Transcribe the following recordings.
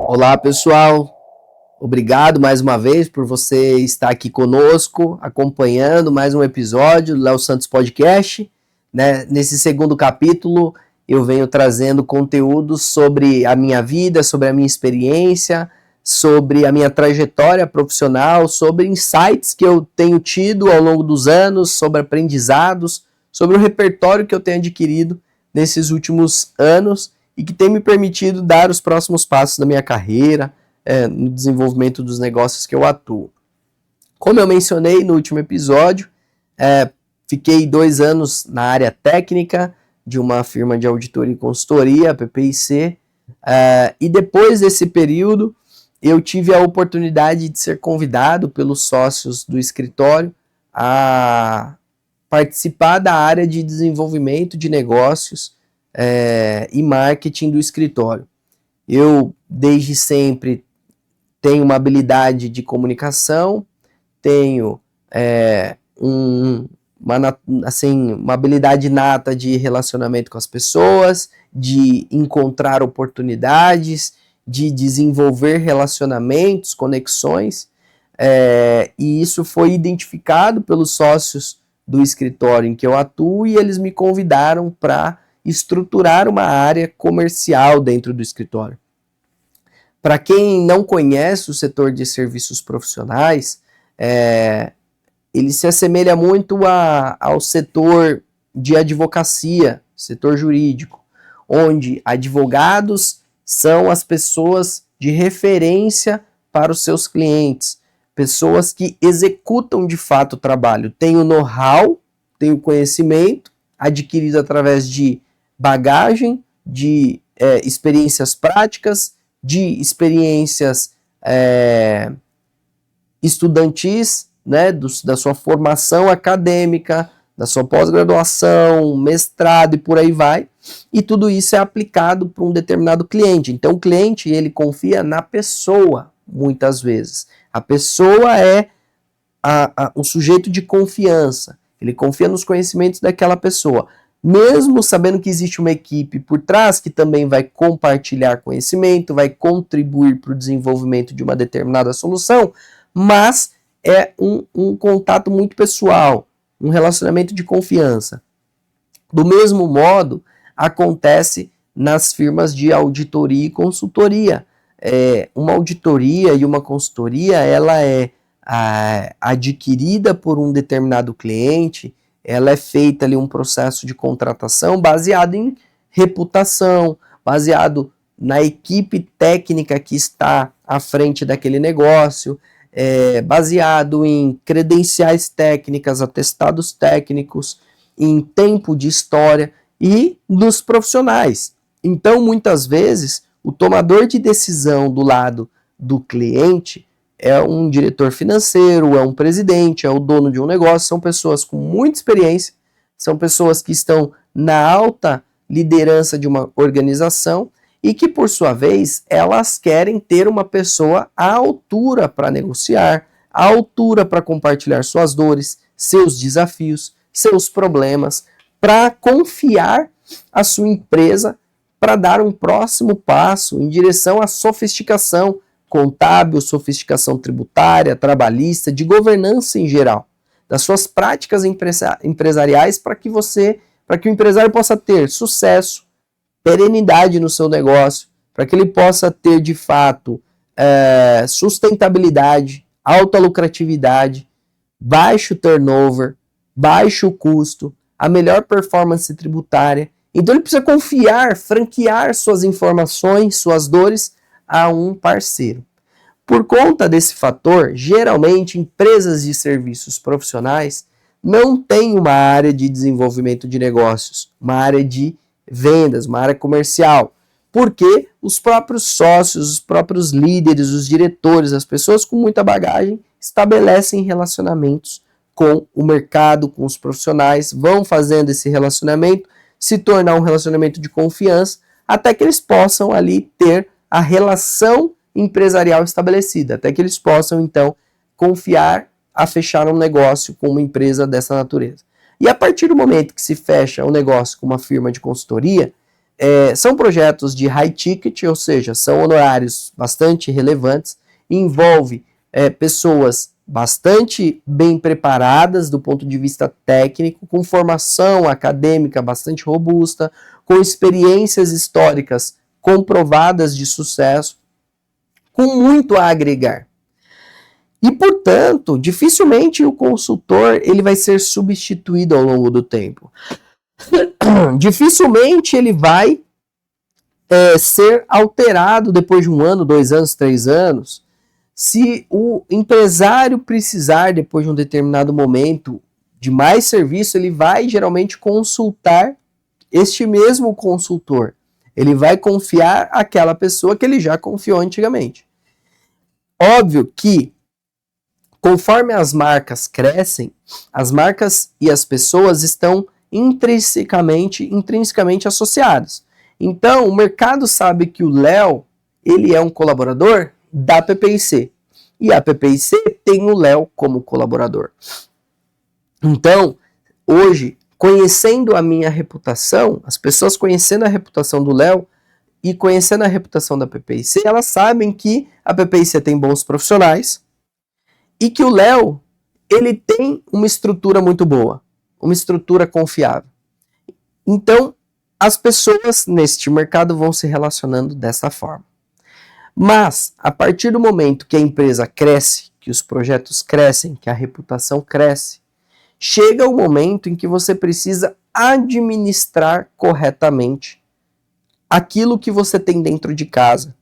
Olá, pessoal. Obrigado mais uma vez por você estar aqui conosco, acompanhando mais um episódio do Léo Santos Podcast. Nesse segundo capítulo, eu venho trazendo conteúdo sobre a minha vida, sobre a minha experiência, sobre a minha trajetória profissional, sobre insights que eu tenho tido ao longo dos anos, sobre aprendizados, sobre o repertório que eu tenho adquirido nesses últimos anos e que tem me permitido dar os próximos passos da minha carreira, no desenvolvimento dos negócios que eu atuo. Como eu mencionei no último episódio, fiquei 2 anos na área técnica de uma firma de auditoria e consultoria, a PPIC, e depois desse período eu tive a oportunidade de ser convidado pelos sócios do escritório a participar da área de desenvolvimento de negócios e marketing do escritório. Eu, desde sempre, tenho uma habilidade de comunicação, tenho uma habilidade nata de relacionamento com as pessoas, de encontrar oportunidades, de desenvolver relacionamentos, conexões, e isso foi identificado pelos sócios do escritório em que eu atuo e eles me convidaram para estruturar uma área comercial dentro do escritório. Para quem não conhece o setor de serviços profissionais, ele se assemelha muito ao setor de advocacia, setor jurídico, onde advogados são as pessoas de referência para os seus clientes, pessoas que executam de fato o trabalho, têm o know-how, têm o conhecimento adquirido através de bagagem, de experiências práticas, de experiências estudantis, da sua formação acadêmica, da sua pós-graduação, mestrado e por aí vai, e tudo isso é aplicado para um determinado cliente. Então o cliente, ele confia na pessoa, muitas vezes. A pessoa é um sujeito de confiança, ele confia nos conhecimentos daquela pessoa, mesmo sabendo que existe uma equipe por trás que também vai compartilhar conhecimento, vai contribuir para o desenvolvimento de uma determinada solução, mas é um contato muito pessoal, um relacionamento de confiança. Do mesmo modo, acontece nas firmas de auditoria e consultoria. Uma auditoria e uma consultoria, ela é adquirida por um determinado cliente, ela é feita ali um processo de contratação baseado em reputação, baseado na equipe técnica que está à frente daquele negócio, baseado em credenciais técnicas, atestados técnicos, em tempo de história e nos profissionais. Então, muitas vezes, o tomador de decisão do lado do cliente é um diretor financeiro, é um presidente, é o dono de um negócio, são pessoas com muita experiência, são pessoas que estão na alta liderança de uma organização e que, por sua vez, elas querem ter uma pessoa à altura para negociar, à altura para compartilhar suas dores, seus desafios, seus problemas, para confiar a sua empresa para dar um próximo passo em direção à sofisticação contábil, sofisticação tributária, trabalhista, de governança em geral, das suas práticas empresariais para que o empresário possa ter sucesso, perenidade no seu negócio, para que ele possa ter de fato sustentabilidade, alta lucratividade, baixo turnover, baixo custo, a melhor performance tributária. Então ele precisa confiar, franquear suas informações, suas dores a um parceiro. Por conta desse fator, geralmente empresas de serviços profissionais não têm uma área de desenvolvimento de negócios, uma área de vendas, uma área comercial, porque os próprios sócios, os próprios líderes, os diretores, as pessoas com muita bagagem estabelecem relacionamentos com o mercado, com os profissionais, vão fazendo esse relacionamento se tornar um relacionamento de confiança, até que eles possam ali ter a relação empresarial estabelecida, até que eles possam, então, confiar a fechar um negócio com uma empresa dessa natureza. E a partir do momento que se fecha um negócio com uma firma de consultoria, São projetos de high ticket, ou seja, são honorários bastante relevantes, envolve pessoas bastante bem preparadas do ponto de vista técnico, com formação acadêmica bastante robusta, com experiências históricas comprovadas de sucesso, com muito a agregar. E, portanto, dificilmente o consultor ele vai ser substituído ao longo do tempo. Dificilmente ele vai ser alterado depois de 1 ano, 2 anos, 3 anos. Se o empresário precisar, depois de um determinado momento, de mais serviço, ele vai geralmente consultar este mesmo consultor. Ele vai confiar àquela pessoa que ele já confiou antigamente. Óbvio que, conforme as marcas crescem, as marcas e as pessoas estão intrinsecamente associados. Então, o mercado sabe que o Léo, ele é um colaborador da PPIC. E a PPIC tem o Léo como colaborador. Então, hoje, conhecendo a minha reputação, as pessoas conhecendo a reputação do Léo e conhecendo a reputação da PPIC, elas sabem que a PPIC tem bons profissionais e que o Léo, ele tem uma estrutura muito boa, uma estrutura confiável. Então, as pessoas neste mercado vão se relacionando dessa forma. Mas, a partir do momento que a empresa cresce, que os projetos crescem, que a reputação cresce, chega o momento em que você precisa administrar corretamente aquilo que você tem dentro de casa.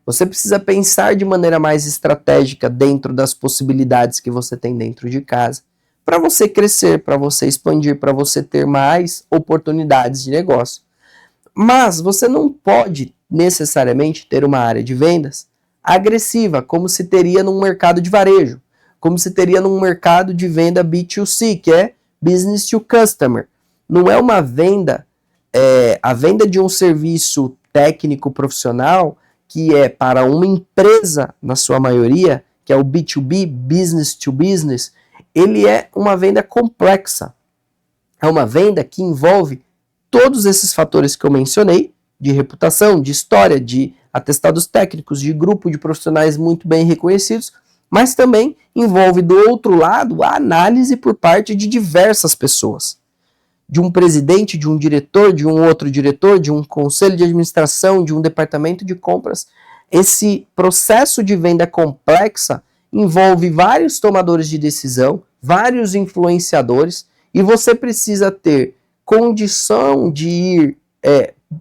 Você precisa pensar de maneira mais estratégica dentro das possibilidades que você tem dentro de casa, para você crescer, para você expandir, para você ter mais oportunidades de negócio. Mas você não pode necessariamente ter uma área de vendas agressiva, como se teria num mercado de varejo, como se teria num mercado de venda B2C, que é Business to Customer. Não é uma venda, a venda de um serviço técnico profissional, que é para uma empresa, na sua maioria, que é o B2B, Business to Business, ele é uma venda complexa. É uma venda que envolve todos esses fatores que eu mencionei, de reputação, de história, de atestados técnicos, de grupo de profissionais muito bem reconhecidos, mas também envolve, do outro lado, a análise por parte de diversas pessoas. De um presidente, de um diretor, de um outro diretor, de um conselho de administração, de um departamento de compras. Esse processo de venda complexa envolve vários tomadores de decisão, vários influenciadores, e você precisa ter condição de ir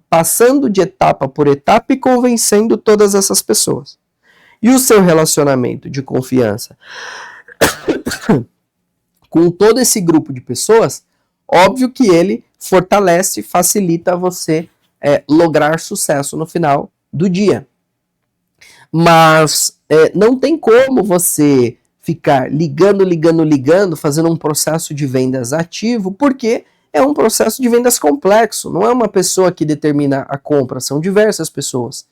passando de etapa por etapa e convencendo todas essas pessoas. E o seu relacionamento de confiança com todo esse grupo de pessoas, óbvio que ele fortalece, facilita você lograr sucesso no final do dia. Mas não tem como você ficar ligando, fazendo um processo de vendas ativo, porque é um processo de vendas complexo. Não é uma pessoa que determina a compra, são diversas pessoas.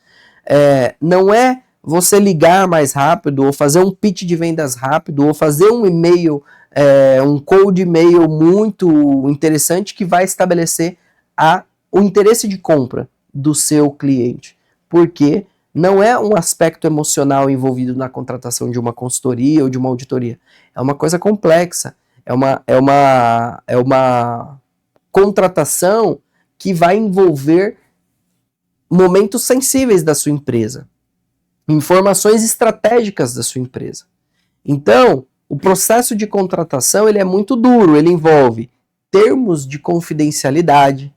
Não é você ligar mais rápido, ou fazer um pitch de vendas rápido, ou fazer um e-mail, um cold e-mail muito interessante que vai estabelecer o interesse de compra do seu cliente. Porque não é um aspecto emocional envolvido na contratação de uma consultoria ou de uma auditoria. É uma coisa complexa. É uma contratação que vai envolver momentos sensíveis da sua empresa, informações estratégicas da sua empresa. Então, o processo de contratação ele é muito duro, ele envolve termos de confidencialidade,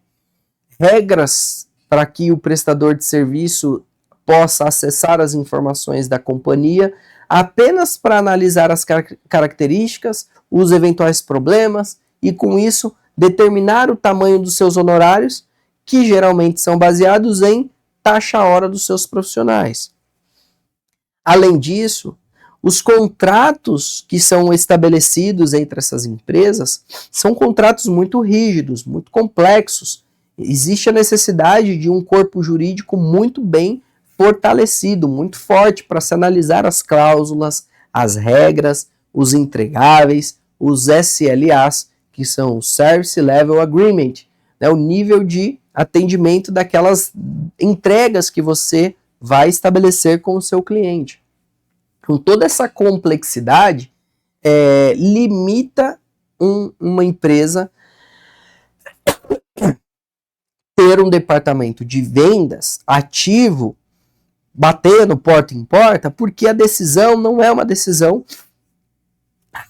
regras para que o prestador de serviço possa acessar as informações da companhia apenas para analisar as características, os eventuais problemas e, com isso, determinar o tamanho dos seus honorários, que geralmente são baseados em taxa-hora dos seus profissionais. Além disso, os contratos que são estabelecidos entre essas empresas são contratos muito rígidos, muito complexos. Existe a necessidade de um corpo jurídico muito bem fortalecido, muito forte, para se analisar as cláusulas, as regras, os entregáveis, os SLAs, que são o Service Level Agreement, né, o nível de atendimento daquelas entregas que você vai estabelecer com o seu cliente. Com toda essa complexidade, limita uma empresa ter um departamento de vendas ativo, batendo porta em porta, porque a decisão não é uma decisão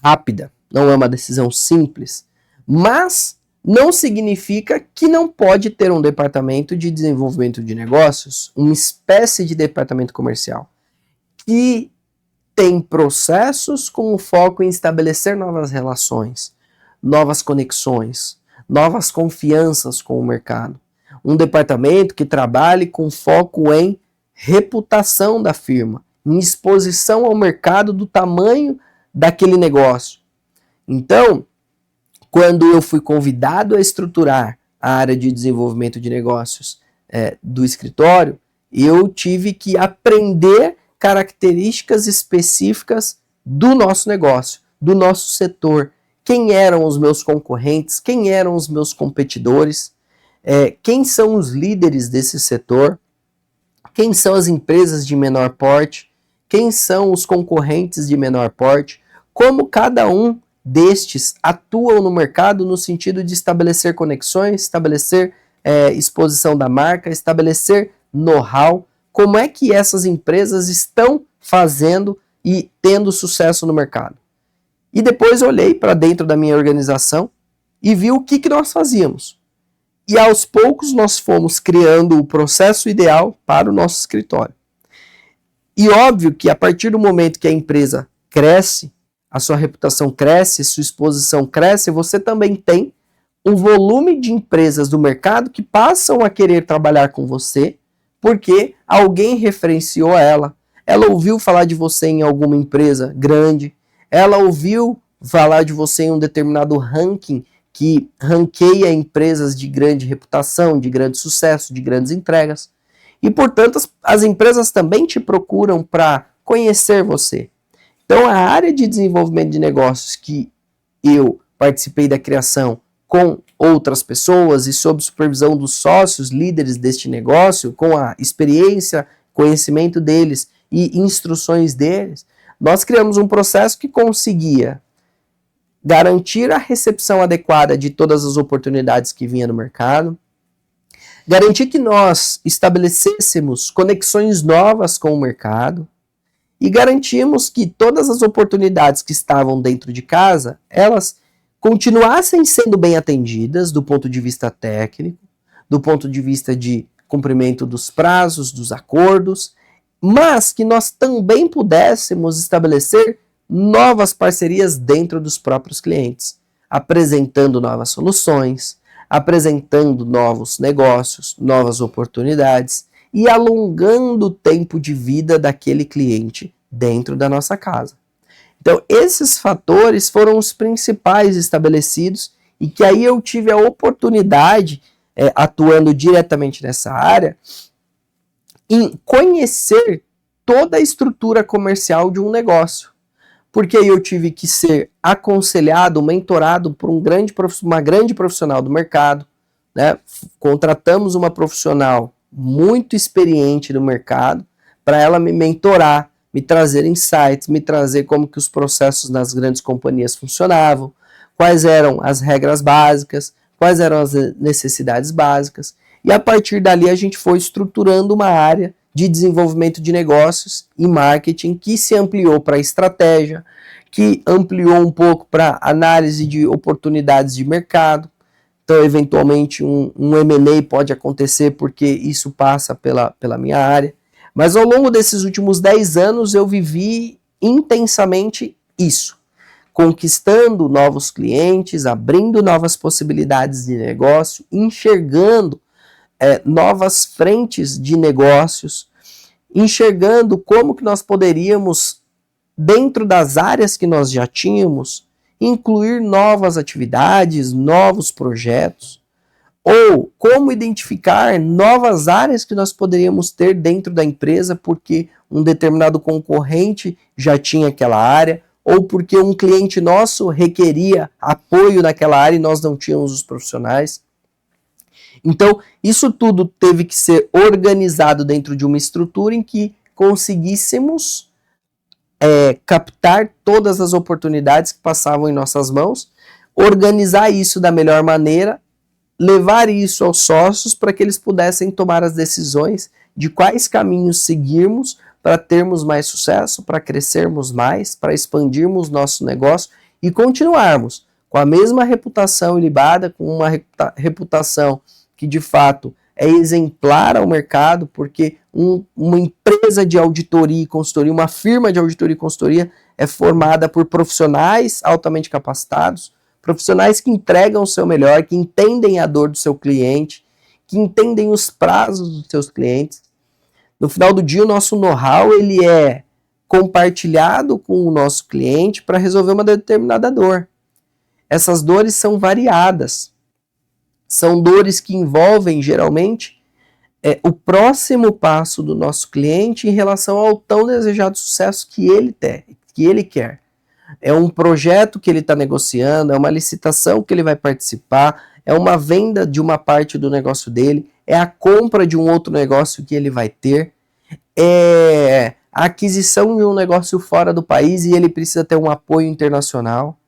rápida, não é uma decisão simples, mas não significa que não pode ter um departamento de desenvolvimento de negócios, uma espécie de departamento comercial, que tem processos com o foco em estabelecer novas relações, novas conexões, novas confianças com o mercado. Um departamento que trabalhe com foco em reputação da firma, em exposição ao mercado do tamanho daquele negócio. Então, quando eu fui convidado a estruturar a área de desenvolvimento de negócios do escritório, eu tive que aprender características específicas do nosso negócio, do nosso setor. Quem eram os meus concorrentes, quem eram os meus competidores, quem são os líderes desse setor, quem são as empresas de menor porte, quem são os concorrentes de menor porte, como cada um destes atuam no mercado no sentido de estabelecer conexões, estabelecer exposição da marca, estabelecer know-how, como é que essas empresas estão fazendo e tendo sucesso no mercado. E depois olhei para dentro da minha organização e vi o que nós fazíamos. E aos poucos nós fomos criando o processo ideal para o nosso escritório. E óbvio que a partir do momento que a empresa cresce, a sua reputação cresce, sua exposição cresce, você também tem um volume de empresas do mercado que passam a querer trabalhar com você porque alguém referenciou ela ouviu falar de você em alguma empresa grande, ela ouviu falar de você em um determinado ranking que ranqueia empresas de grande reputação, de grande sucesso, de grandes entregas. E, portanto, as empresas também te procuram para conhecer você. Então, a área de desenvolvimento de negócios que eu participei da criação com outras pessoas e sob supervisão dos sócios, líderes deste negócio, com a experiência, conhecimento deles e instruções deles, nós criamos um processo que conseguia garantir a recepção adequada de todas as oportunidades que vinham no mercado, garantir que nós estabelecêssemos conexões novas com o mercado e garantimos que todas as oportunidades que estavam dentro de casa, elas continuassem sendo bem atendidas do ponto de vista técnico, do ponto de vista de cumprimento dos prazos, dos acordos, mas que nós também pudéssemos estabelecer novas parcerias dentro dos próprios clientes, apresentando novas soluções, apresentando novos negócios, novas oportunidades e alongando o tempo de vida daquele cliente dentro da nossa casa. Então, esses fatores foram os principais estabelecidos e que aí eu tive a oportunidade, atuando diretamente nessa área, em conhecer toda a estrutura comercial de um negócio. Porque eu tive que ser aconselhado, mentorado por uma grande profissional do mercado, né? Contratamos uma profissional muito experiente no mercado para ela me mentorar, me trazer insights, me trazer como que os processos nas grandes companhias funcionavam, quais eram as regras básicas, quais eram as necessidades básicas. E a partir dali a gente foi estruturando uma área de desenvolvimento de negócios e marketing que se ampliou para estratégia, que ampliou um pouco para análise de oportunidades de mercado. Então, eventualmente, um M&A pode acontecer porque isso passa pela minha área. Mas ao longo desses últimos 10 anos eu vivi intensamente isso, conquistando novos clientes, abrindo novas possibilidades de negócio, enxergando novas frentes de negócios, enxergando como que nós poderíamos, dentro das áreas que nós já tínhamos, incluir novas atividades, novos projetos, ou como identificar novas áreas que nós poderíamos ter dentro da empresa porque um determinado concorrente já tinha aquela área, ou porque um cliente nosso requeria apoio naquela área e nós não tínhamos os profissionais. Então, isso tudo teve que ser organizado dentro de uma estrutura em que conseguíssemos captar todas as oportunidades que passavam em nossas mãos, organizar isso da melhor maneira, levar isso aos sócios para que eles pudessem tomar as decisões de quais caminhos seguirmos para termos mais sucesso, para crescermos mais, para expandirmos nosso negócio e continuarmos com a mesma reputação ilibada, com uma reputação que de fato é exemplar ao mercado, porque uma empresa de auditoria e consultoria, uma firma de auditoria e consultoria é formada por profissionais altamente capacitados, profissionais que entregam o seu melhor, que entendem a dor do seu cliente, que entendem os prazos dos seus clientes. No final do dia, o nosso know-how ele é compartilhado com o nosso cliente para resolver uma determinada dor. Essas dores são variadas. São dores que envolvem, geralmente, o próximo passo do nosso cliente em relação ao tão desejado sucesso que ele quer. É um projeto que ele está negociando, é uma licitação que ele vai participar, é uma venda de uma parte do negócio dele, é a compra de um outro negócio que ele vai ter, é a aquisição de um negócio fora do país e ele precisa ter um apoio internacional,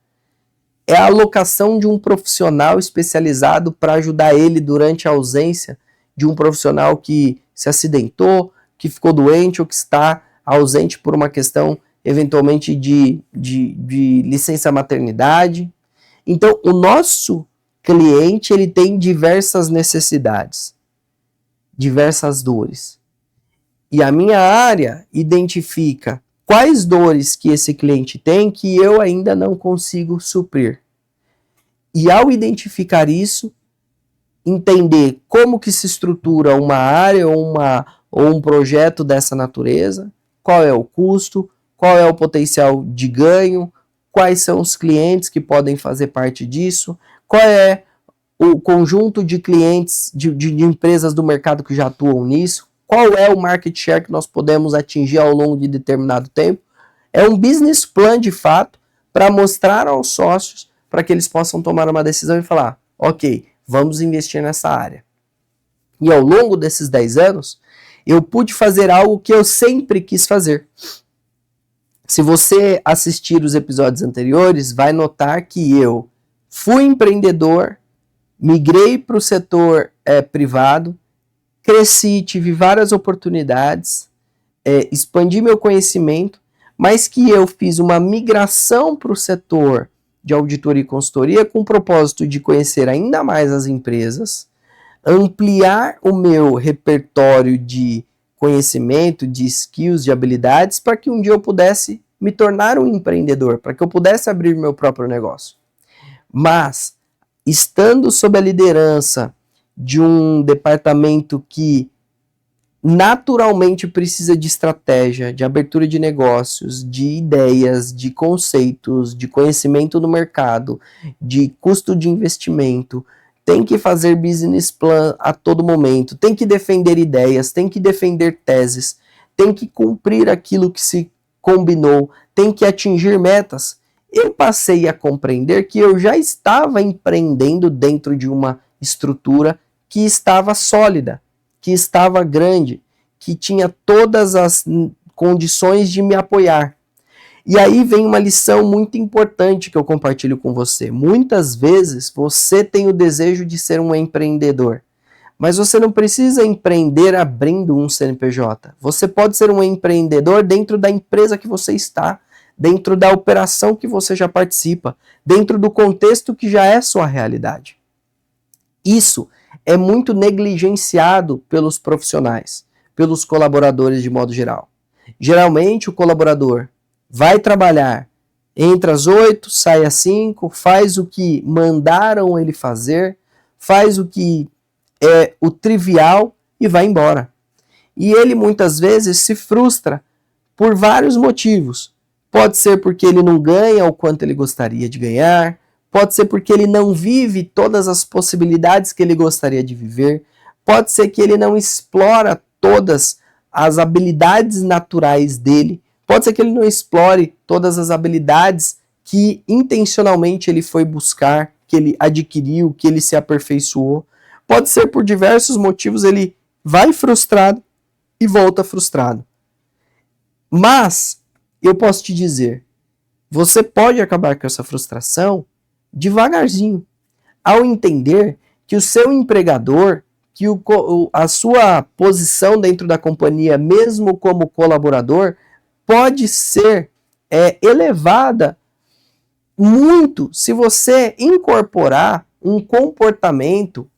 é a alocação de um profissional especializado para ajudar ele durante a ausência de um profissional que se acidentou, que ficou doente ou que está ausente por uma questão eventualmente de licença maternidade. Então, o nosso cliente ele tem diversas necessidades, diversas dores. E a minha área identifica quais dores que esse cliente tem que eu ainda não consigo suprir. E ao identificar isso, entender como que se estrutura uma área ou um projeto dessa natureza, qual é o custo, qual é o potencial de ganho, quais são os clientes que podem fazer parte disso, qual é o conjunto de clientes, de empresas do mercado que já atuam nisso, qual é o market share que nós podemos atingir ao longo de determinado tempo. É um business plan de fato para mostrar aos sócios para que eles possam tomar uma decisão e falar, ok, vamos investir nessa área. E ao longo desses 10 anos, eu pude fazer algo que eu sempre quis fazer. Se você assistir os episódios anteriores, vai notar que eu fui empreendedor, migrei para o setor privado, cresci, tive várias oportunidades, expandi meu conhecimento, mas que eu fiz uma migração para o setor de auditoria e consultoria com o propósito de conhecer ainda mais as empresas, ampliar o meu repertório de conhecimento, de skills, de habilidades, para que um dia eu pudesse me tornar um empreendedor, para que eu pudesse abrir meu próprio negócio. Mas, estando sob a liderança de um departamento que naturalmente precisa de estratégia, de abertura de negócios, de ideias, de conceitos, de conhecimento no mercado, de custo de investimento, tem que fazer business plan a todo momento, tem que defender ideias, tem que defender teses, tem que cumprir aquilo que se combinou, tem que atingir metas. Eu passei a compreender que eu já estava empreendendo dentro de uma estrutura que estava sólida, que estava grande, que tinha todas as condições de me apoiar. E aí vem uma lição muito importante que eu compartilho com você. Muitas vezes você tem o desejo de ser um empreendedor, mas você não precisa empreender abrindo um CNPJ. Você pode ser um empreendedor dentro da empresa que você está, dentro da operação que você já participa, dentro do contexto que já é sua realidade. Isso é muito negligenciado pelos profissionais, pelos colaboradores de modo geral. Geralmente o colaborador vai trabalhar, entra às 8, sai às 5, faz o que mandaram ele fazer, faz o que é o trivial e vai embora. E ele muitas vezes se frustra por vários motivos. Pode ser porque ele não ganha o quanto ele gostaria de ganhar, pode ser porque ele não vive todas as possibilidades que ele gostaria de viver, pode ser que ele não explora todas as habilidades naturais dele, pode ser que ele não explore todas as habilidades que intencionalmente ele foi buscar, que ele adquiriu, que ele se aperfeiçoou. Pode ser por diversos motivos, ele vai frustrado e volta frustrado. Mas, eu posso te dizer, você pode acabar com essa frustração devagarzinho, ao entender que o seu empregador, que a sua posição dentro da companhia, mesmo como colaborador, pode ser elevada muito se você incorporar um comportamento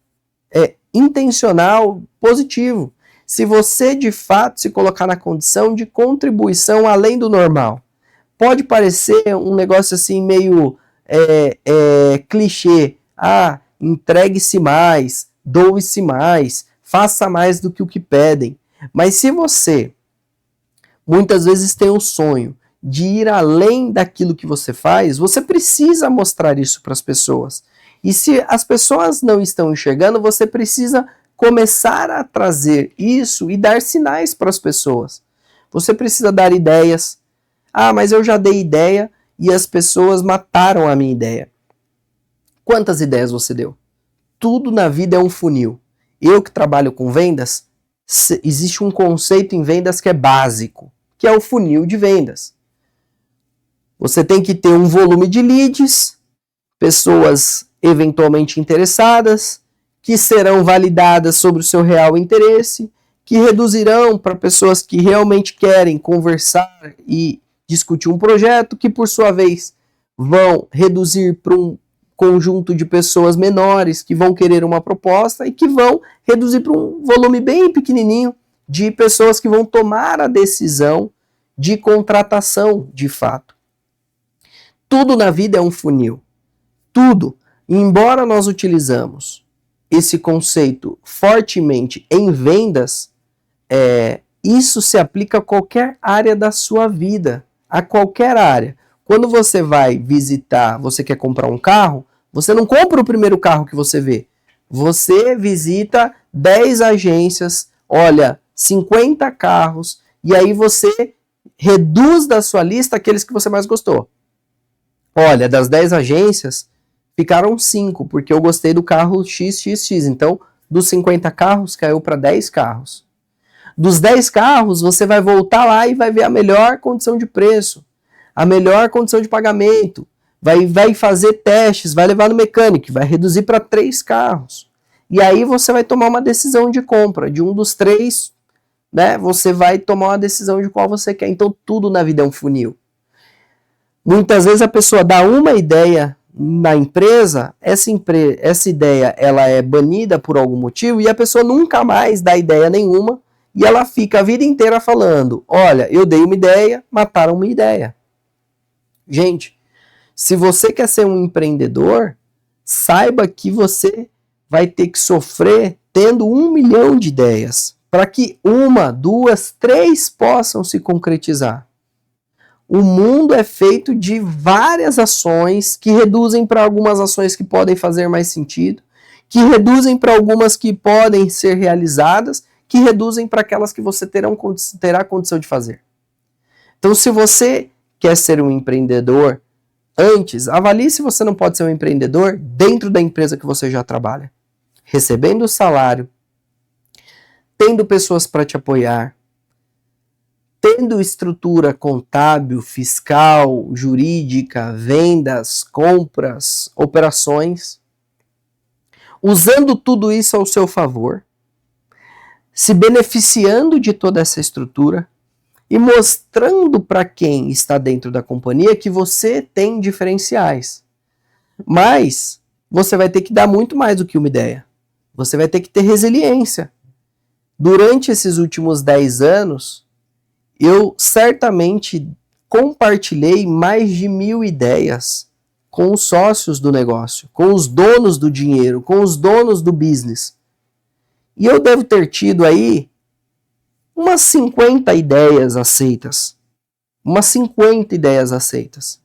intencional positivo. Se você de fato se colocar na condição de contribuição além do normal. Pode parecer um negócio assim meio clichê. Entregue-se mais, doe-se mais, faça mais do que o que pedem. Mas se você muitas vezes tem o sonho de ir além daquilo que você faz, você precisa mostrar isso para as pessoas. E se as pessoas não estão enxergando, você precisa começar a trazer isso e dar sinais para as pessoas. Você precisa dar ideias. Mas eu já dei ideia e as pessoas mataram a minha ideia. Quantas ideias você deu? Tudo na vida é um funil. Eu que trabalho com vendas, existe um conceito em vendas que é básico, que é o funil de vendas. Você tem que ter um volume de leads, pessoas eventualmente interessadas, que serão validadas sobre o seu real interesse, que reduzirão para pessoas que realmente querem conversar e discutir um projeto, que por sua vez vão reduzir para um conjunto de pessoas menores que vão querer uma proposta e que vão reduzir para um volume bem pequenininho de pessoas que vão tomar a decisão de contratação de fato. Tudo na vida é um funil. Tudo. Embora nós utilizamos esse conceito fortemente em vendas, isso se aplica a qualquer área da sua vida, a qualquer área. Quando você vai visitar, você quer comprar um carro, você não compra o primeiro carro que você vê. Você visita 10 agências, olha, 50 carros, e aí você reduz da sua lista aqueles que você mais gostou. Olha, das 10 agências, ficaram 5, porque eu gostei do carro XXX. Então, dos 50 carros, caiu para 10 carros. Dos 10 carros, você vai voltar lá e vai ver a melhor condição de preço, a melhor condição de pagamento, vai fazer testes, vai levar no mecânico, vai reduzir para 3 carros. E aí você vai tomar uma decisão de compra. De um dos 3, né, você vai tomar uma decisão de qual você quer. Então, tudo na vida é um funil. Muitas vezes a pessoa dá uma ideia na empresa, essa ideia ela é banida por algum motivo e a pessoa nunca mais dá ideia nenhuma e ela fica a vida inteira falando, olha, eu dei uma ideia, mataram uma ideia. Gente, se você quer ser um empreendedor, saiba que você vai ter que sofrer tendo 1 milhão de ideias para que 1, 2, 3 possam se concretizar. O mundo é feito de várias ações que reduzem para algumas ações que podem fazer mais sentido, que reduzem para algumas que podem ser realizadas, que reduzem para aquelas que você terá condição de fazer. Então, se você quer ser um empreendedor, antes, avalie se você não pode ser um empreendedor dentro da empresa que você já trabalha, recebendo salário, tendo pessoas para te apoiar, tendo estrutura contábil, fiscal, jurídica, vendas, compras, operações, usando tudo isso ao seu favor, se beneficiando de toda essa estrutura e mostrando para quem está dentro da companhia que você tem diferenciais. Mas você vai ter que dar muito mais do que uma ideia. Você vai ter que ter resiliência. Durante esses últimos 10 anos, eu certamente compartilhei mais de 1000 ideias com os sócios do negócio, com os donos do dinheiro, com os donos do business. E eu devo ter tido aí umas 50 ideias aceitas. Umas 50 ideias aceitas.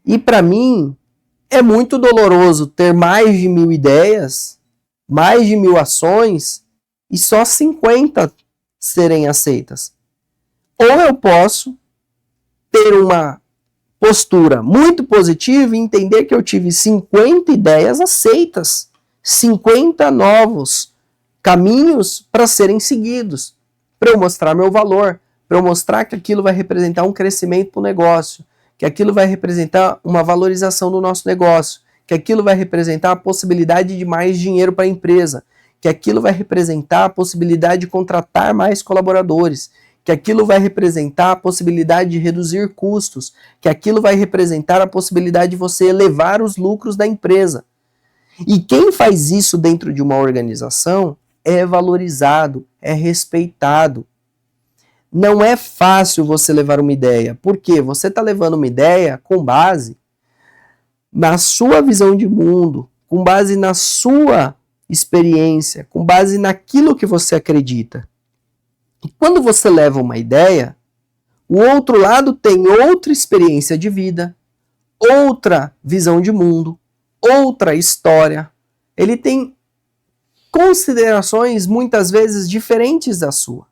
E para mim é muito doloroso ter mais de 1000 ideias, mais de 1000 ações e só 50 serem aceitas. Ou eu posso ter uma postura muito positiva e entender que eu tive 50 ideias aceitas. 50 novos caminhos para serem seguidos, para eu mostrar meu valor, para eu mostrar que aquilo vai representar um crescimento para o negócio, que aquilo vai representar uma valorização do nosso negócio, que aquilo vai representar a possibilidade de mais dinheiro para a empresa, que aquilo vai representar a possibilidade de contratar mais colaboradores, que aquilo vai representar a possibilidade de reduzir custos, que aquilo vai representar a possibilidade de você elevar os lucros da empresa. E quem faz isso dentro de uma organização é valorizado, é respeitado. Não é fácil você levar uma ideia, porque você está levando uma ideia com base na sua visão de mundo, com base na sua experiência, com base naquilo que você acredita. E quando você leva uma ideia, o outro lado tem outra experiência de vida, outra visão de mundo, outra história. Ele tem considerações muitas vezes diferentes da sua.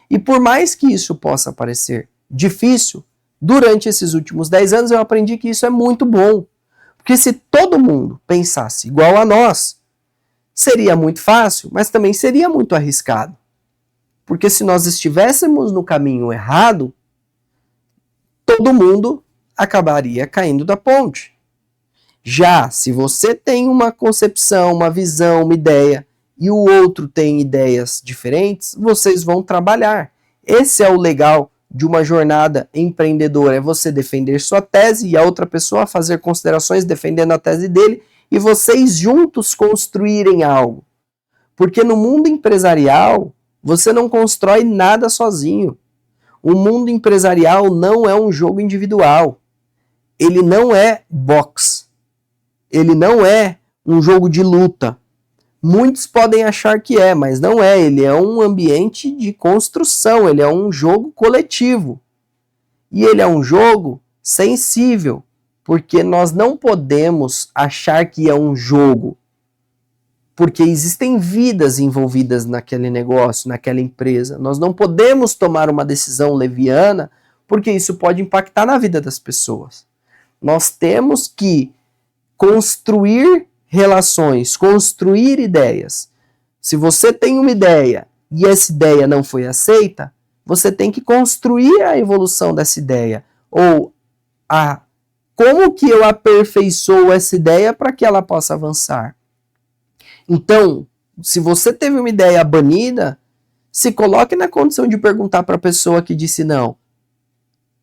E por mais que isso possa parecer difícil, durante esses últimos 10 anos eu aprendi que isso é muito bom. Porque se todo mundo pensasse igual a nós, seria muito fácil, mas também seria muito arriscado. Porque se nós estivéssemos no caminho errado, todo mundo acabaria caindo da ponte. Já se você tem uma concepção, uma visão, uma ideia, e o outro tem ideias diferentes, vocês vão trabalhar. Esse é o legal de uma jornada empreendedora, é você defender sua tese e a outra pessoa fazer considerações defendendo a tese dele e vocês juntos construírem algo. Porque no mundo empresarial, você não constrói nada sozinho. O mundo empresarial não é um jogo individual. Ele não é boxe. Ele não é um jogo de luta. Muitos podem achar que é, mas não é. Ele é um ambiente de construção, ele é um jogo coletivo. E ele é um jogo sensível, porque nós não podemos achar que é um jogo. Porque existem vidas envolvidas naquele negócio, naquela empresa. Nós não podemos tomar uma decisão leviana, porque isso pode impactar na vida das pessoas. Nós temos que construir relações, construir ideias. Se você tem uma ideia e essa ideia não foi aceita, você tem que construir a evolução dessa ideia. Ou como que eu aperfeiçoo essa ideia para que ela possa avançar. Então, se você teve uma ideia banida, se coloque na condição de perguntar para a pessoa que disse não.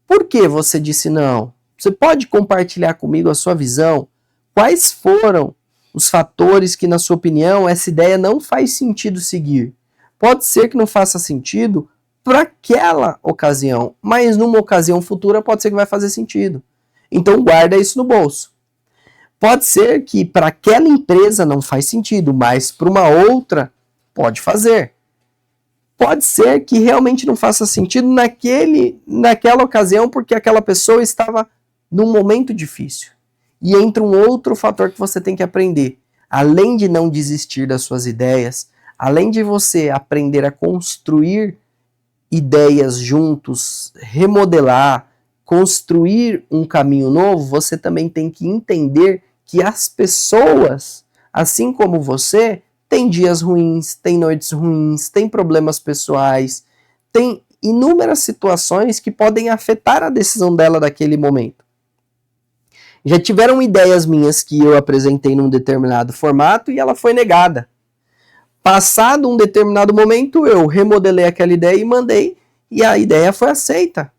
Por que você disse não? Você pode compartilhar comigo a sua visão? Quais foram os fatores que, na sua opinião, essa ideia não faz sentido seguir? Pode ser que não faça sentido para aquela ocasião, mas numa ocasião futura pode ser que vai fazer sentido. Então guarda isso no bolso. Pode ser que para aquela empresa não faz sentido, mas para uma outra pode fazer. Pode ser que realmente não faça sentido naquela ocasião porque aquela pessoa estava num momento difícil. E entra um outro fator que você tem que aprender. Além de não desistir das suas ideias, além de você aprender a construir ideias juntos, remodelar, construir um caminho novo, você também tem que entender que as pessoas, assim como você, têm dias ruins, têm noites ruins, têm problemas pessoais, têm inúmeras situações que podem afetar a decisão dela naquele momento. Já tiveram ideias minhas que eu apresentei num determinado formato e ela foi negada. Passado um determinado momento, eu remodelei aquela ideia e mandei, e a ideia foi aceita.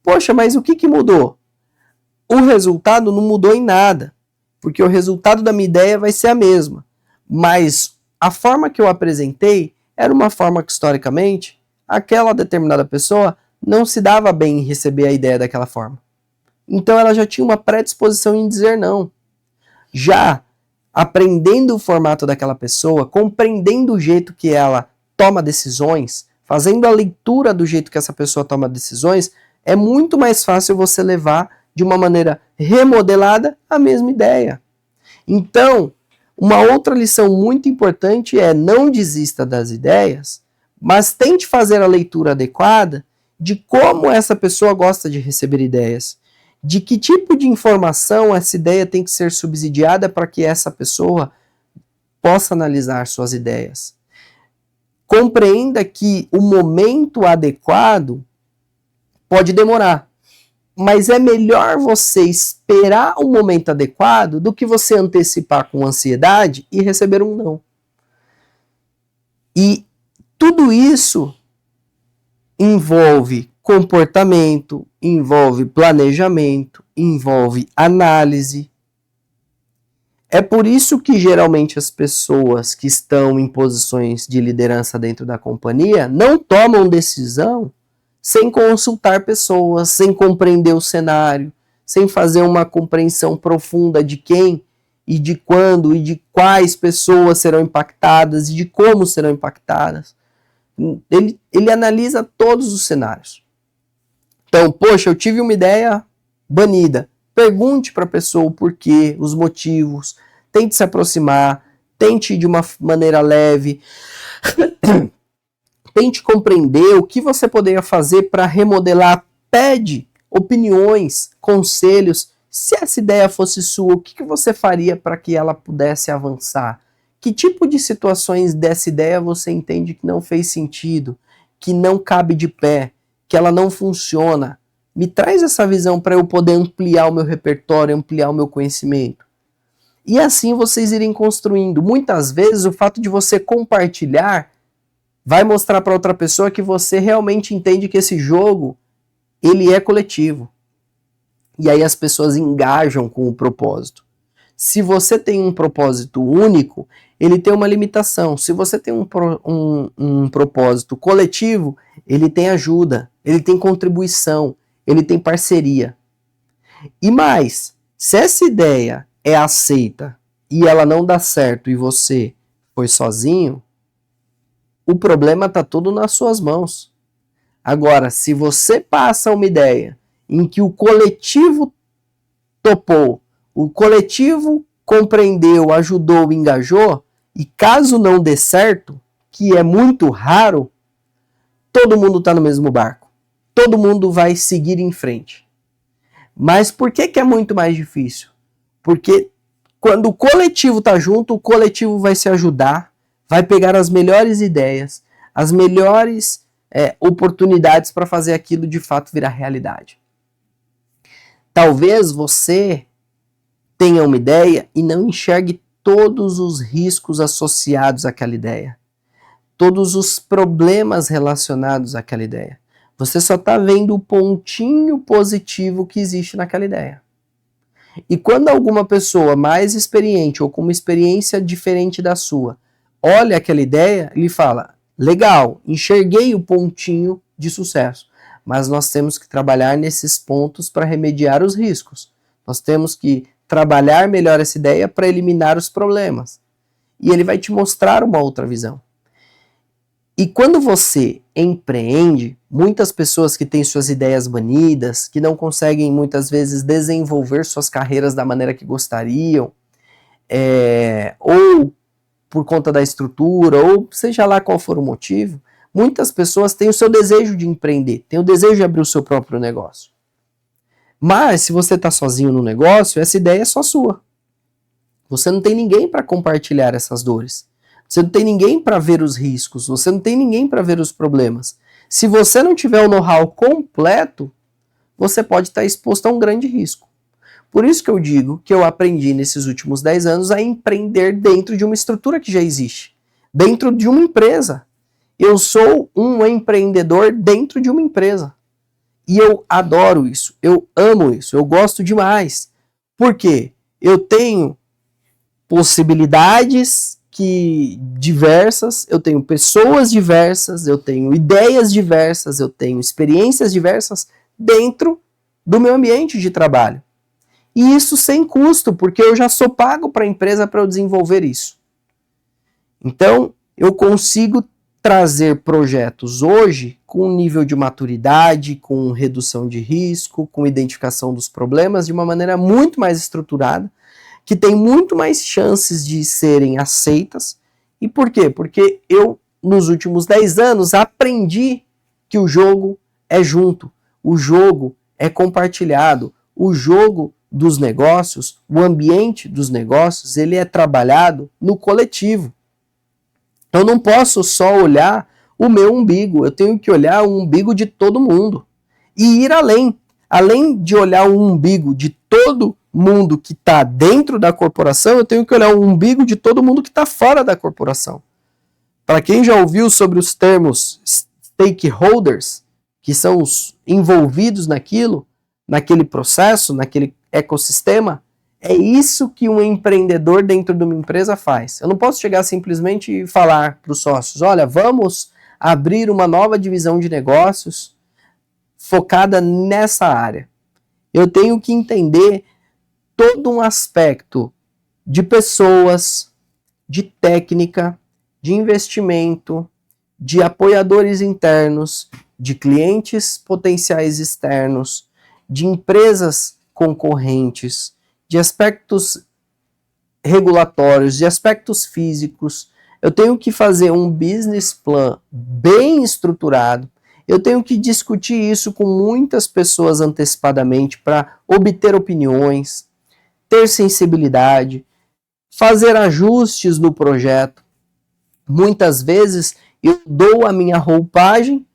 Poxa, mas o que mudou? O resultado não mudou em nada, porque o resultado da minha ideia vai ser a mesma. Mas a forma que eu apresentei era uma forma que, historicamente, aquela determinada pessoa não se dava bem em receber a ideia daquela forma. Então ela já tinha uma predisposição em dizer não. Já aprendendo o formato daquela pessoa, compreendendo o jeito que ela toma decisões, fazendo a leitura do jeito que essa pessoa toma decisões, é muito mais fácil você levar de uma maneira remodelada a mesma ideia. Então, uma outra lição muito importante é não desista das ideias, mas tente fazer a leitura adequada de como essa pessoa gosta de receber ideias. De que tipo de informação essa ideia tem que ser subsidiada para que essa pessoa possa analisar suas ideias. Compreenda que o momento adequado pode demorar, mas é melhor você esperar o momento adequado do que você antecipar com ansiedade e receber um não. E tudo isso envolve comportamento, envolve planejamento, envolve análise. É por isso que geralmente as pessoas que estão em posições de liderança dentro da companhia não tomam decisão sem consultar pessoas, sem compreender o cenário, sem fazer uma compreensão profunda de quem e de quando e de quais pessoas serão impactadas e de como serão impactadas. Ele analisa todos os cenários. Então, poxa, eu tive uma ideia banida. Pergunte para a pessoa o porquê, os motivos, tente se aproximar, tente de uma maneira leve, tente compreender o que você poderia fazer para remodelar, pede opiniões, conselhos. Se essa ideia fosse sua, o que você faria para que ela pudesse avançar? Que tipo de situações dessa ideia você entende que não fez sentido, que não cabe de pé, que ela não funciona? Me traz essa visão para eu poder ampliar o meu repertório, ampliar o meu conhecimento. E assim vocês irem construindo. Muitas vezes o fato de você compartilhar vai mostrar para outra pessoa que você realmente entende que esse jogo ele é coletivo. E aí as pessoas engajam com o propósito. Se você tem um propósito único, ele tem uma limitação. Se você tem um propósito coletivo, ele tem ajuda, ele tem contribuição, ele tem parceria. E mais, se essa ideia é aceita e ela não dá certo e você foi sozinho, o problema está todo nas suas mãos. Agora, se você passa uma ideia em que o coletivo topou, o coletivo compreendeu, ajudou, engajou, e caso não dê certo, que é muito raro, todo mundo está no mesmo barco. Todo mundo vai seguir em frente. Mas por que é muito mais difícil? Porque quando o coletivo está junto, o coletivo vai se ajudar, vai pegar as melhores ideias, as melhores oportunidades para fazer aquilo de fato virar realidade. Talvez você tenha uma ideia e não enxergue todos os riscos associados àquela ideia, todos os problemas relacionados àquela ideia. Você só está vendo o pontinho positivo que existe naquela ideia. E quando alguma pessoa mais experiente ou com uma experiência diferente da sua olha aquela ideia, ele fala, legal, enxerguei o pontinho de sucesso, mas nós temos que trabalhar nesses pontos para remediar os riscos. Nós temos que trabalhar melhor essa ideia para eliminar os problemas. E ele vai te mostrar uma outra visão. E quando você empreende, muitas pessoas que têm suas ideias banidas, que não conseguem muitas vezes desenvolver suas carreiras da maneira que gostariam, ou por conta da estrutura, ou seja lá qual for o motivo, muitas pessoas têm o seu desejo de empreender, têm o desejo de abrir o seu próprio negócio. Mas se você está sozinho no negócio, essa ideia é só sua. Você não tem ninguém para compartilhar essas dores. Você não tem ninguém para ver os riscos, você não tem ninguém para ver os problemas. Se você não tiver o know-how completo, você pode estar exposto a um grande risco. Por isso que eu digo que eu aprendi nesses últimos 10 anos a empreender dentro de uma estrutura que já existe, dentro de uma empresa. Eu sou um empreendedor dentro de uma empresa. E eu adoro isso, eu amo isso, eu gosto demais. Por quê? Eu tenho possibilidades diversas, eu tenho pessoas diversas, eu tenho ideias diversas, eu tenho experiências diversas dentro do meu ambiente de trabalho. E isso sem custo, porque eu já sou pago para a empresa para eu desenvolver isso. Então, eu consigo trazer projetos hoje com um nível de maturidade, com redução de risco, com identificação dos problemas de uma maneira muito mais estruturada, que tem muito mais chances de serem aceitas. E por quê? Porque eu, nos últimos 10 anos, aprendi que o jogo é junto, o jogo é compartilhado, o jogo dos negócios, o ambiente dos negócios, ele é trabalhado no coletivo. Eu não posso só olhar o meu umbigo, eu tenho que olhar o umbigo de todo mundo e ir além. Além de olhar o umbigo de todo mundo que está dentro da corporação, eu tenho que olhar o umbigo de todo mundo que está fora da corporação. Para quem já ouviu sobre os termos stakeholders, que são os envolvidos naquele processo, naquele ecossistema, é isso que um empreendedor dentro de uma empresa faz. Eu não posso chegar simplesmente e falar para os sócios, olha, vamos abrir uma nova divisão de negócios focada nessa área. Eu tenho que entender todo um aspecto de pessoas, de técnica, de investimento, de apoiadores internos, de clientes potenciais externos, de empresas concorrentes, de aspectos regulatórios, de aspectos físicos. Eu tenho que fazer um business plan bem estruturado. Eu tenho que discutir isso com muitas pessoas antecipadamente para obter opiniões, ter sensibilidade, fazer ajustes no projeto. Muitas vezes eu dou a minha roupagem,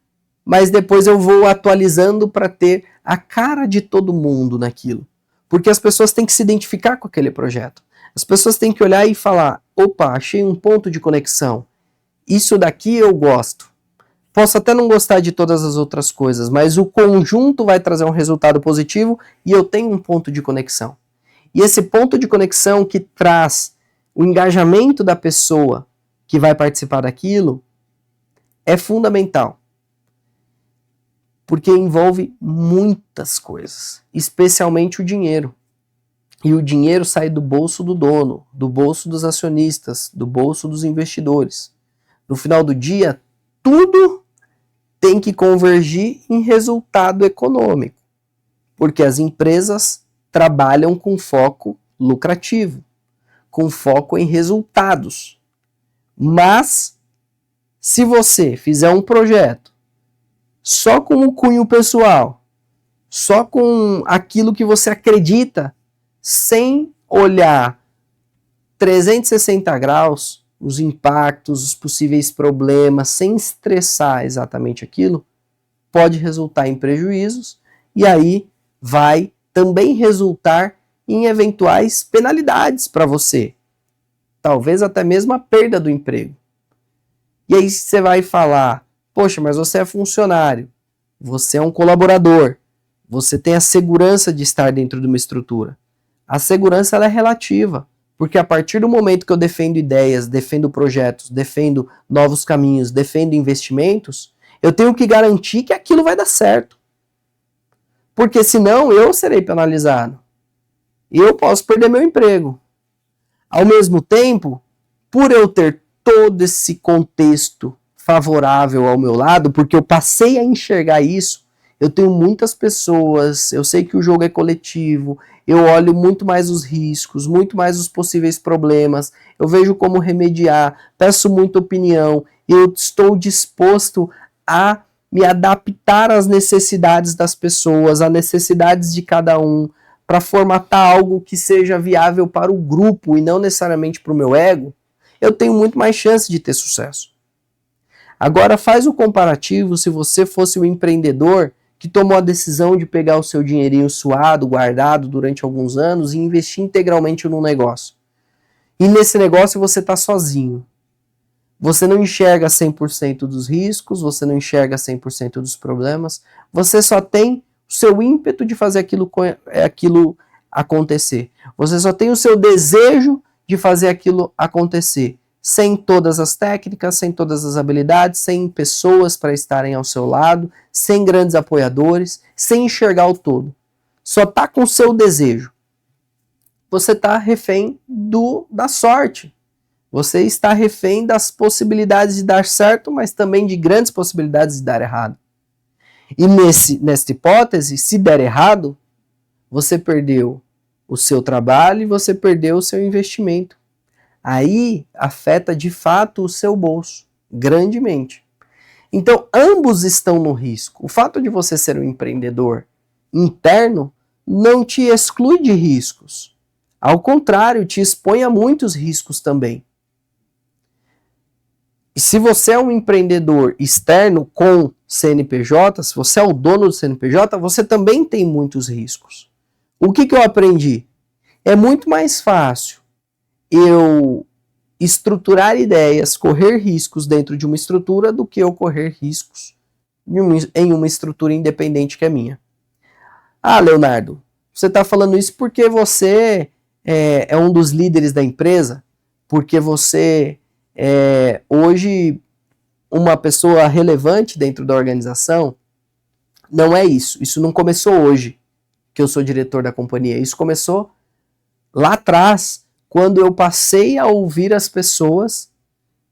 mas depois eu vou atualizando para ter a cara de todo mundo naquilo. Porque as pessoas têm que se identificar com aquele projeto. As pessoas têm que olhar e falar, opa, achei um ponto de conexão. Isso daqui eu gosto. Posso até não gostar de todas as outras coisas, mas o conjunto vai trazer um resultado positivo e eu tenho um ponto de conexão. E esse ponto de conexão que traz o engajamento da pessoa que vai participar daquilo é fundamental. Porque envolve muitas coisas, especialmente o dinheiro. E o dinheiro sai do bolso do dono, do bolso dos acionistas, do bolso dos investidores. No final do dia, tudo tem que convergir em resultado econômico, porque as empresas trabalham com foco lucrativo, com foco em resultados. Mas, se você fizer um projeto só com o cunho pessoal, só com aquilo que você acredita, sem olhar 360 graus, os impactos, os possíveis problemas, sem estressar exatamente aquilo, pode resultar em prejuízos e aí vai também resultar em eventuais penalidades para você. Talvez até mesmo a perda do emprego. E aí você vai falar, poxa, mas você é funcionário, você é um colaborador, você tem a segurança de estar dentro de uma estrutura. A segurança ela é relativa, porque a partir do momento que eu defendo ideias, defendo projetos, defendo novos caminhos, defendo investimentos, eu tenho que garantir que aquilo vai dar certo. Porque senão eu serei penalizado. E eu posso perder meu emprego. Ao mesmo tempo, por eu ter todo esse contexto favorável ao meu lado, porque eu passei a enxergar isso, eu tenho muitas pessoas, eu sei que o jogo é coletivo, eu olho muito mais os riscos, muito mais os possíveis problemas, eu vejo como remediar, peço muita opinião, eu estou disposto a me adaptar às necessidades das pessoas, às necessidades de cada um, para formatar algo que seja viável para o grupo e não necessariamente para o meu ego, eu tenho muito mais chance de ter sucesso. Agora faz o comparativo se você fosse um empreendedor que tomou a decisão de pegar o seu dinheirinho suado, guardado durante alguns anos e investir integralmente num negócio. E nesse negócio você está sozinho. Você não enxerga 100% dos riscos, você não enxerga 100% dos problemas, você só tem o seu ímpeto de fazer aquilo acontecer. Você só tem o seu desejo de fazer aquilo acontecer. Sem todas as técnicas, sem todas as habilidades, sem pessoas para estarem ao seu lado, sem grandes apoiadores, sem enxergar o todo. Só está com o seu desejo. Você está refém da sorte. Você está refém das possibilidades de dar certo, mas também de grandes possibilidades de dar errado. E nesta hipótese, se der errado, você perdeu o seu trabalho e você perdeu o seu investimento. Aí afeta de fato o seu bolso, grandemente. Então, ambos estão no risco. O fato de você ser um empreendedor interno não te exclui de riscos. Ao contrário, te expõe a muitos riscos também. E se você é um empreendedor externo com CNPJ, se você é o dono do CNPJ, você também tem muitos riscos. O que eu aprendi? É muito mais fácil eu estruturar ideias, correr riscos dentro de uma estrutura do que eu correr riscos em uma estrutura independente que é minha. Ah, Leonardo, você está falando isso porque você é um dos líderes da empresa, porque você é hoje uma pessoa relevante dentro da organização. Não é isso. Isso não começou hoje, que eu sou diretor da companhia. Isso começou lá atrás, quando eu passei a ouvir as pessoas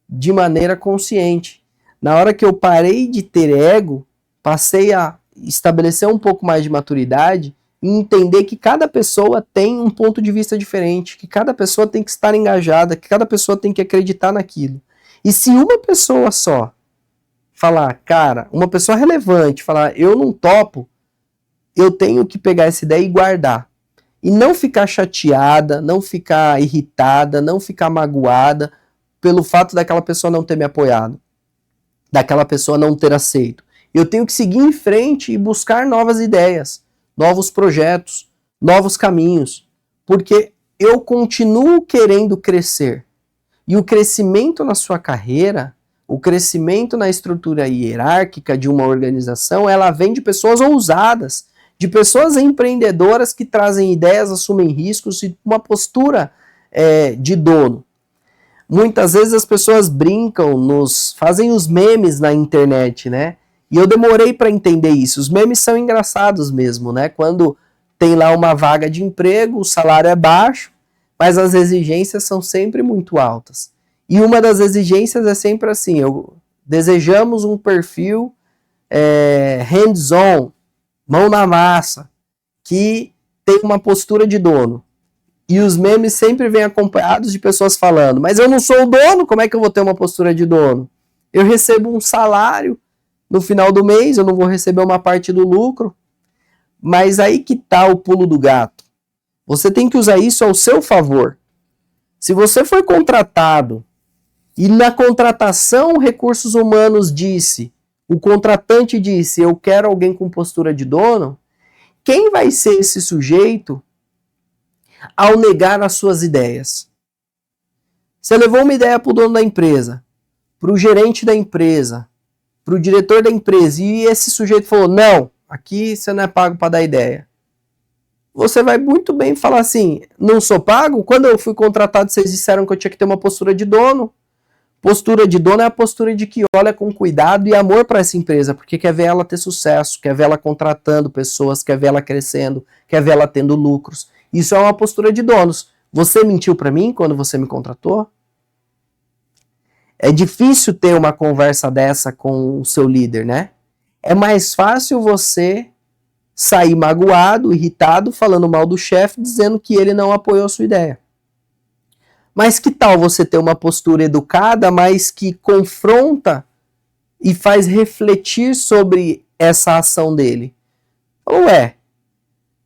de maneira consciente. Na hora que eu parei de ter ego, passei a estabelecer um pouco mais de maturidade e entender que cada pessoa tem um ponto de vista diferente, que cada pessoa tem que estar engajada, que cada pessoa tem que acreditar naquilo. E se uma pessoa só falar, cara, uma pessoa relevante, falar, eu não topo, eu tenho que pegar essa ideia e guardar. E não ficar chateada, não ficar irritada, não ficar magoada pelo fato daquela pessoa não ter me apoiado, daquela pessoa não ter aceito. Eu tenho que seguir em frente e buscar novas ideias, novos projetos, novos caminhos, porque eu continuo querendo crescer. E o crescimento na sua carreira, o crescimento na estrutura hierárquica de uma organização, ela vem de pessoas ousadas, de pessoas empreendedoras que trazem ideias, assumem riscos e uma postura de dono. Muitas vezes as pessoas brincam, fazem os memes na internet, né? E eu demorei para entender isso. Os memes são engraçados mesmo, né? Quando tem lá uma vaga de emprego, o salário é baixo, mas as exigências são sempre muito altas. E uma das exigências é sempre assim, desejamos um perfil hands-on, mão na massa, que tem uma postura de dono. E os memes sempre vêm acompanhados de pessoas falando, mas eu não sou o dono, como é que eu vou ter uma postura de dono? Eu recebo um salário no final do mês, eu não vou receber uma parte do lucro. Mas aí que tá o pulo do gato. Você tem que usar isso ao seu favor. Se você foi contratado e na contratação recursos humanos o contratante disse, eu quero alguém com postura de dono, quem vai ser esse sujeito ao negar as suas ideias? Você levou uma ideia para o dono da empresa, para o gerente da empresa, para o diretor da empresa, e esse sujeito falou, não, aqui você não é pago para dar ideia. Você vai muito bem falar assim, não sou pago? Quando eu fui contratado, vocês disseram que eu tinha que ter uma postura de dono. Postura de dono é a postura de que olha com cuidado e amor para essa empresa, porque quer ver ela ter sucesso, quer ver ela contratando pessoas, quer ver ela crescendo, quer ver ela tendo lucros. Isso é uma postura de donos. Você mentiu para mim quando você me contratou? É difícil ter uma conversa dessa com o seu líder, né? É mais fácil você sair magoado, irritado, falando mal do chefe, dizendo que ele não apoiou a sua ideia. Mas que tal você ter uma postura educada, mas que confronta e faz refletir sobre essa ação dele? Ué,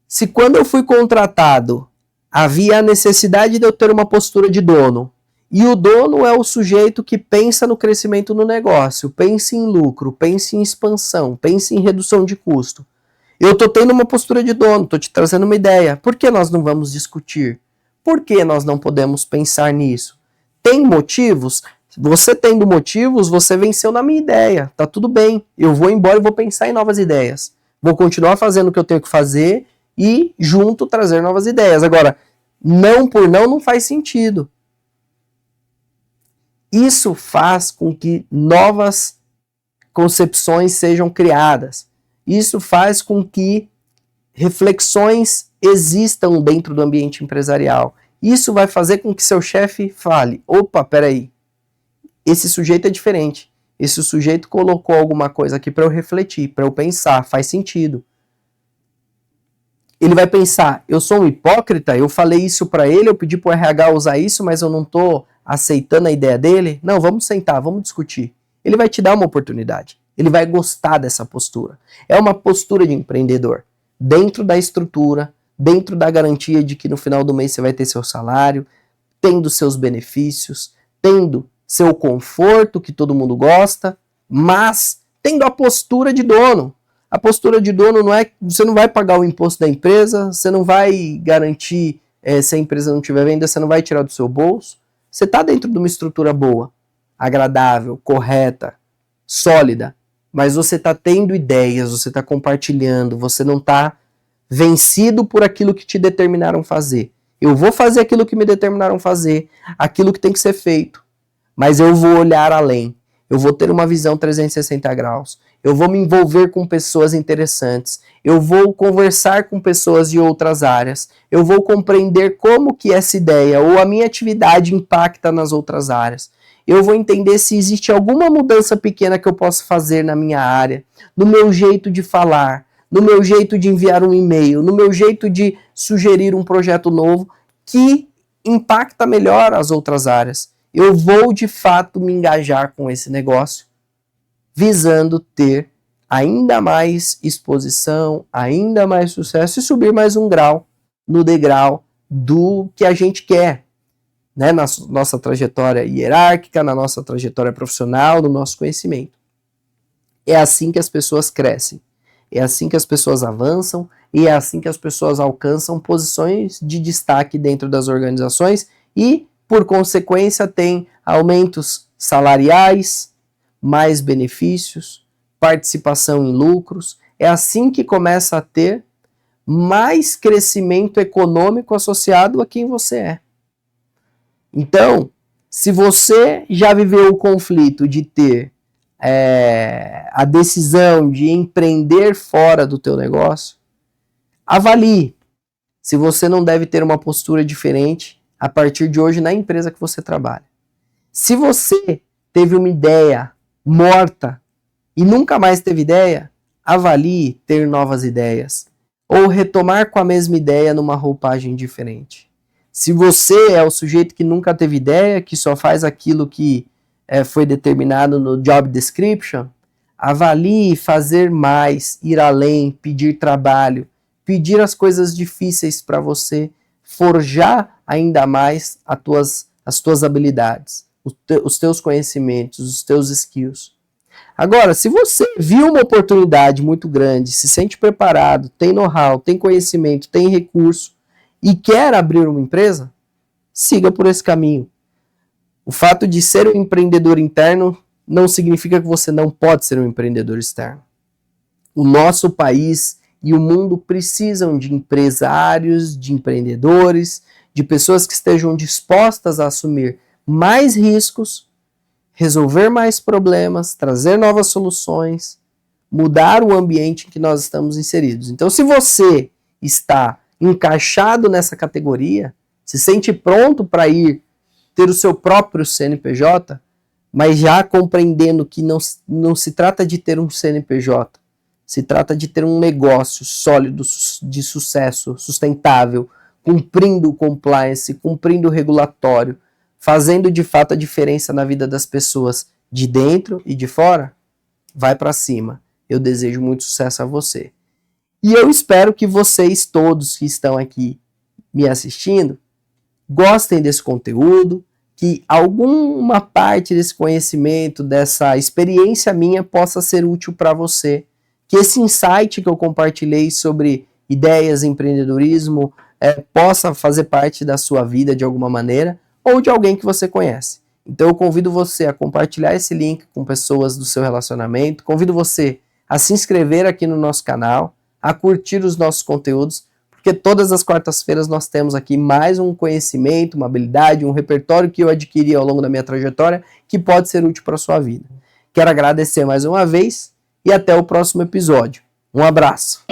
se quando eu fui contratado havia a necessidade de eu ter uma postura de dono, e o dono é o sujeito que pensa no crescimento no negócio, pensa em lucro, pensa em expansão, pensa em redução de custo. Eu estou tendo uma postura de dono, estou te trazendo uma ideia. Por que nós não vamos discutir? Por que nós não podemos pensar nisso? Tem motivos? Você tendo motivos, você venceu na minha ideia. Tá tudo bem. Eu vou embora e vou pensar em novas ideias. Vou continuar fazendo o que eu tenho que fazer e junto trazer novas ideias. Agora, não por não faz sentido. Isso faz com que novas concepções sejam criadas. Isso faz com que reflexões existam dentro do ambiente empresarial. Isso vai fazer com que seu chefe fale, opa, peraí, esse sujeito é diferente. Esse sujeito colocou alguma coisa aqui para eu refletir, para eu pensar, faz sentido. Ele vai pensar, eu sou um hipócrita, eu falei isso para ele, eu pedi para o RH usar isso, mas eu não estou aceitando a ideia dele. Não, vamos sentar, vamos discutir. Ele vai te dar uma oportunidade. Ele vai gostar dessa postura. É uma postura de empreendedor. dentro da estrutura, dentro da garantia de que no final do mês você vai ter seu salário, tendo seus benefícios, tendo seu conforto, que todo mundo gosta, mas tendo a postura de dono. A postura de dono não é, você não vai pagar o imposto da empresa, você não vai garantir, se a empresa não tiver venda, você não vai tirar do seu bolso. Você está dentro de uma estrutura boa, agradável, correta, sólida, mas você está tendo ideias, você está compartilhando, você não está vencido por aquilo que te determinaram fazer. Eu vou fazer aquilo que me determinaram fazer, aquilo que tem que ser feito, mas eu vou olhar além. Eu vou ter uma visão 360 graus. Eu vou me envolver com pessoas interessantes. Eu vou conversar com pessoas de outras áreas. Eu vou compreender como que essa ideia ou a minha atividade impacta nas outras áreas. Eu vou entender se existe alguma mudança pequena que eu possa fazer na minha área, no meu jeito de falar, no meu jeito de enviar um e-mail, no meu jeito de sugerir um projeto novo que impacta melhor as outras áreas. Eu vou, de fato, me engajar com esse negócio, visando ter ainda mais exposição, ainda mais sucesso e subir mais um grau no degrau do que a gente quer, né? Na nossa trajetória hierárquica, na nossa trajetória profissional, no nosso conhecimento. É assim que as pessoas crescem, é assim que as pessoas avançam e é assim que as pessoas alcançam posições de destaque dentro das organizações e, por consequência, tem aumentos salariais, mais benefícios, participação em lucros. É assim que começa a ter mais crescimento econômico associado a quem você é. Então, se você já viveu o conflito de ter a decisão de empreender fora do teu negócio, avalie se você não deve ter uma postura diferente a partir de hoje na empresa que você trabalha. Se você teve uma ideia morta e nunca mais teve ideia, avalie ter novas ideias ou retomar com a mesma ideia numa roupagem diferente. Se você é o sujeito que nunca teve ideia, que só faz aquilo que foi determinado no job description, avalie fazer mais, ir além, pedir trabalho, pedir as coisas difíceis para você, forjar ainda mais as tuas habilidades, os teus conhecimentos, os teus skills. Agora, se você viu uma oportunidade muito grande, se sente preparado, tem know-how, tem conhecimento, tem recurso e quer abrir uma empresa, siga por esse caminho. O fato de ser um empreendedor interno não significa que você não pode ser um empreendedor externo. O nosso país e o mundo precisam de empresários, de empreendedores, de pessoas que estejam dispostas a assumir mais riscos, resolver mais problemas, trazer novas soluções, mudar o ambiente em que nós estamos inseridos. Então, se você está encaixado nessa categoria, se sente pronto para ir ter o seu próprio CNPJ, mas já compreendendo que não se trata de ter um CNPJ, se trata de ter um negócio sólido, de sucesso, sustentável, cumprindo o compliance, cumprindo o regulatório, fazendo de fato a diferença na vida das pessoas de dentro e de fora, vai para cima. Eu desejo muito sucesso a você. E eu espero que vocês todos que estão aqui me assistindo gostem desse conteúdo, que alguma parte desse conhecimento, dessa experiência minha possa ser útil para você, que esse insight que eu compartilhei sobre ideias, empreendedorismo, possa fazer parte da sua vida de alguma maneira, ou de alguém que você conhece. Então eu convido você a compartilhar esse link com pessoas do seu relacionamento, convido você a se inscrever aqui no nosso canal, a curtir os nossos conteúdos, porque todas as quartas-feiras nós temos aqui mais um conhecimento, uma habilidade, um repertório que eu adquiri ao longo da minha trajetória que pode ser útil para a sua vida. Quero agradecer mais uma vez e até o próximo episódio. Um abraço!